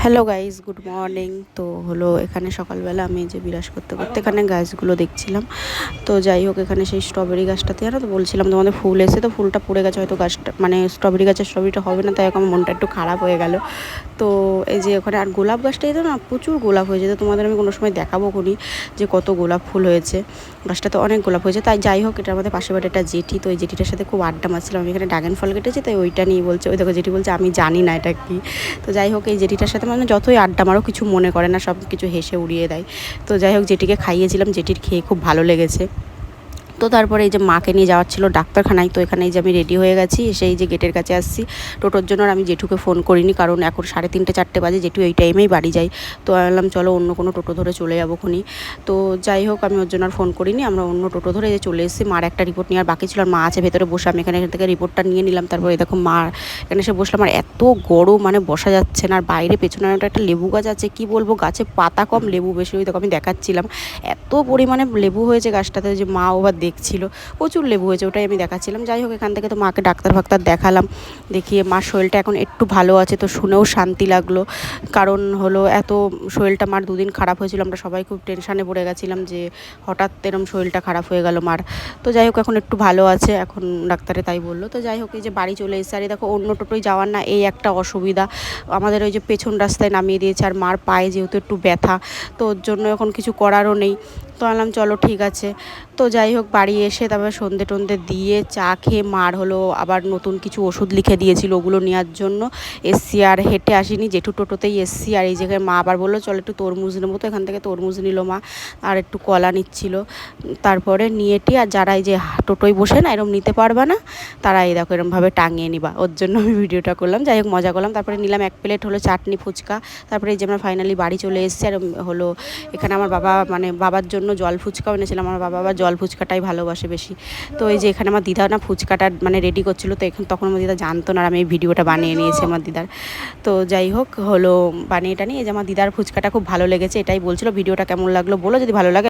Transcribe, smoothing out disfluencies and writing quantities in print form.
Hello guys, good morning. তো হলো এখানে সকালবেলা আমি যে বিরাজ করতে করতে এখানে গাছগুলো দেখছিলাম। তো যাই হোক, এখানে সেই স্ট্রবেরি গাছটাতে জানো তো বলছিলাম তোমাদের ফুল এসে, তো ফুলটা পড়ে গেছে, হয়তো গাছটা মানে স্ট্রবেরি গাছের স্ট্রবেরিটা হবে না, তাই আমার মনটা একটু খারাপ হয়ে গেল। তো এই যে ওখানে আর গোলাপ গাছটা যেত না, প্রচুর গোলাপ হয়ে যেত, তোমাদের আমি কোনো সময় দেখাবো খুনি যে কত গোলাপ ফুল হয়েছে গাছটাতে, অনেক গোলাপ হয়েছে। তাই যাই হোক, এটা আমাদের পাশে বাড়ি একটা জেঠি, তো ওই জেঠিটার সাথে খুব আড্ডা মারছিলাম। আমি এখানে ড্রাগন ফল কেটেছি, তাই ওইটা নিয়ে বলছে, ওই দেখো জেঠি বলছে আমি জানি না এটা কি। তো যাই হোক, এই জেঠিটার সাথে মানে যতই আড্ডা মারো কিছু মনে করে না, সব কিছু হেসে উড়িয়ে দেয়। তো যাই হোক, জেঠিকে খাইয়েছিলাম, জেঠির খেয়ে খুব ভালো লেগেছে। তো তারপরে এই যে মাকে নিয়ে যাওয়ার ছিল ডাক্তারখানায়, তো এখানে এই যে আমি রেডি হয়ে গেছি, এসে এই যে গেটের কাছে আসছি টোটোর জন্য। আর আমি জেঠুকে ফোন করিনি, কারণ এখন 3:30-4 বাজে, জেঠু এই টাইমেই বাড়ি যায়। তো আমি বললাম চলো অন্য কোনো টোটো ধরে চলে যাবো খুনি। তো যাই হোক, আমি ওর জন্য আর ফোন করিনি, আমরা অন্য টোটো ধরে এই যে চলে এসেছি। মার একটা রিপোর্ট নেওয়ার বাকি ছিল, আর মা আছে ভেতরে বসে, আমি এখান থেকে রিপোর্টটা নিয়ে নিলাম। তারপরে দেখো মা এখানে এসে বসলাম, আর এত গরম মানে বসা যাচ্ছে না। আর বাইরে পেছনে একটা লেবু গাছ আছে, কি বলবো, গাছে পাতা কম লেবু বেশি। ওই দেখো আমি দেখাচ্ছিলাম এত পরিমাণে লেবু হয়েছে গাছটাতে, যে মা ওবার দেখছিল, প্রচুর লেবু হয়েছে, ওটাই আমি দেখাচ্ছিলাম। যাই হোক, এখান থেকে তো মাকে ডাক্তার দেখালাম, দেখিয়ে মার শরীরটা এখন একটু ভালো আছে। তো শুনেও শান্তি লাগলো, কারণ হলো এত শরীরটা মার 2 দিন খারাপ হয়েছিল, আমরা সবাই খুব টেনশানে পড়ে গেছিলাম যে হঠাৎ এরম শরীরটা খারাপ হয়ে গেল মার। তো যাই হোক, এখন একটু ভালো আছে, এখন ডাক্তারে তাই বললো। তো যাই হোক, এই যে বাড়ি চলে এসেছে। আর দেখো অন্য টোটোয় যাওয়ার না, এই একটা অসুবিধা, আমাদের ওই যে পেছন রাস্তায় নামিয়ে দিয়েছে। আর মার পায়ে যেহেতু একটু ব্যথা, তো ওর জন্য এখন কিছু করারও নেই। তো বললাম চলো ঠিক আছে। তো যাই হোক, বাড়ি এসে তারপরে সন্ধে টন্ধে দিয়ে চা খেয়ে মার হলো আবার নতুন কিছু ওষুধ লিখে দিয়েছিল, ওগুলো নেওয়ার জন্য এসছি। আর হেঁটে আসিনি, জেঠু টোটোতেই এসছি। আর এই জায়গায় মা আবার বললো চলো একটু তরমুজ নেবো, তো এখান থেকে তরমুজ নিল মা, আর একটু কলা নিচ্ছিল। তারপরে নিয়েটি, আর যারা এই যে টোটোয় বসে না এরম নিতে পারবে না, তারা এই দেখো এরমভাবে টাঙিয়ে নিবা, ওর জন্য আমি ভিডিওটা করলাম। যাই হোক, মজা করলাম। তারপরে নিলাম 1 প্লেট হলো চাটনি ফুচকা। তারপরে এই যে আমরা ফাইনালি বাড়ি চলে এসেছি। আর হলো এখানে আমার বাবা মানে বাবার জন্য জল ফুচকাও এনেছিলাম, আমার বাবা আবার জল ফুচকাটাই ভালোবাসে বেশি। তো এই যে এখানে আমার দিদা না ফুচকাটা মানে রেডি করছিল, তো তখন আমার দিদা জানতো না, আর আমি এই ভিডিওটা বানিয়ে নিয়েছি আমার দিদার। তো যাই হোক, হলো বানিয়ে এই যে আমার দিদার ফুচকাটা খুব ভালো লেগেছে, এটাই বলছিল। ভিডিওটা কেমন লাগলো বলো, যদি ভালো লাগে